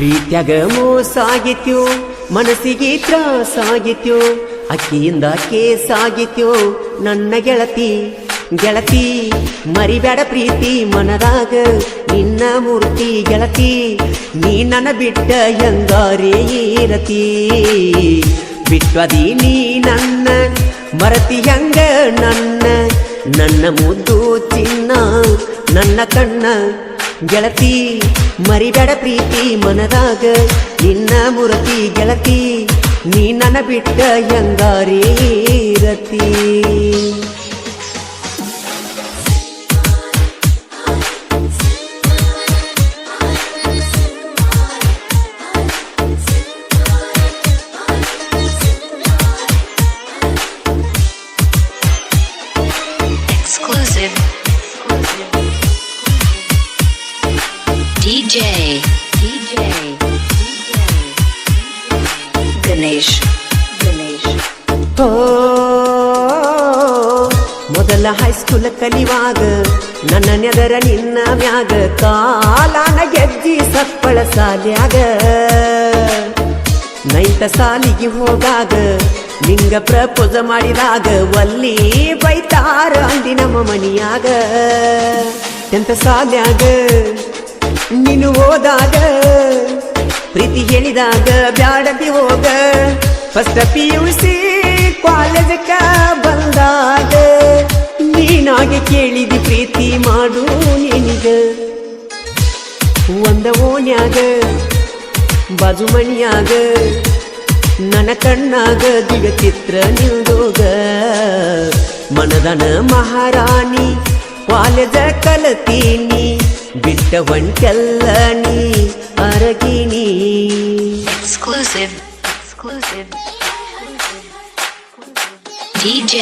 ಪ್ರೀತ್ಯಾಗ ಮೋಸಾಗಿತ್ಯೋ ಮನಸ್ಸಿಗೆ ತ್ರಾಸಾಗಿತ್ಯೋ ಅಕ್ಕಿಯಿಂದ ಕೇಸಾಗಿತ್ಯೋ ನನ್ನ ಗೆಳತಿ ಗೆಳತಿ ಮರಿಬೇಡ ಪ್ರೀತಿ ಮನದಾಗ ನಿನ್ನ ಮೂರ್ತಿ ಗೆಳತಿ ನೀ ನನ್ನ ಬಿಟ್ಟ ಹೆಂಗಾರೇ ಇರತಿ ಬಿಟ್ವದಿ ನೀ ನನ್ನ ಮರತಿ ಹೆಂಗ ನನ್ನ ಮುದ್ದು ಚಿನ್ನ ನನ್ನ ಕಣ್ಣ ಗೆಳತಿ ಮರಿಬೇಡ ಪ್ರೀತಿ ಮನದಾಗ ನಿನ್ನ ಮೂರ್ತಿ ಗೆಳತಿ ನೀ ನನ್ನ ಬಿಟ್ಟ ಹೆಂಗಾರೇ ಇರತಿ Exclusive DJ Ganesh ಹೋ ಮೊದಲ ಹೈಸ್ಕೂಲ್ ಕಲಿವಾಗ ನನ್ನ ನೆದರ ನಿನ್ನ ಮ್ಯಾಗ ಕಾಲಾನ ಗೆಜ್ಜಿ ಸಪ್ಪಳ ಸಾಲ್ಯಾಗ ನೈತ ಸಾಲಿಗೆ ಹೋಗಾಗ ನಿಂಗ ಪ್ರಪೋಸ ಮಾಡಿದಾಗ ಒಲ್ಲಿ ಬೈತಾರ ಅಂದಿ ನಮ್ಮ ಮನಿಯಾಗ ಎಂತ ಸಾಲ್ಯಾಗ ನೀನು ಹೋದಾಗ ಪ್ರೀತಿ ಹೇಳಿದಾಗ ಬ್ಯಾಡದಿ ಹೋಗ ಫಸ್ಟ್ PUC ಕಾಲೇಜಕ್ಕ ಬಂದಾಗ ನೀನಾಗೆ ಕೇಳಿದಿ ಪ್ರೀತಿ ಮಾಡು ನಿನಗ ಒಂದ ಓಣ್ಯಾಗ ಬಾಜು ಮನಿಯಾಗ ನನ್ನ ಕಣ್ಣಾಗ ದಿಗಚಿತ್ರ ನಿಲ್ದೋಗ ಮನದನ ಮಹಾರಾಣಿ ಕಾಲೇಜ ಕಲತೀನಿ ಬಿಟ್ಟ ಹೊಂಟೆಲ್ಲ ನೀ ಅರಗಿನಿ Exclusive DJ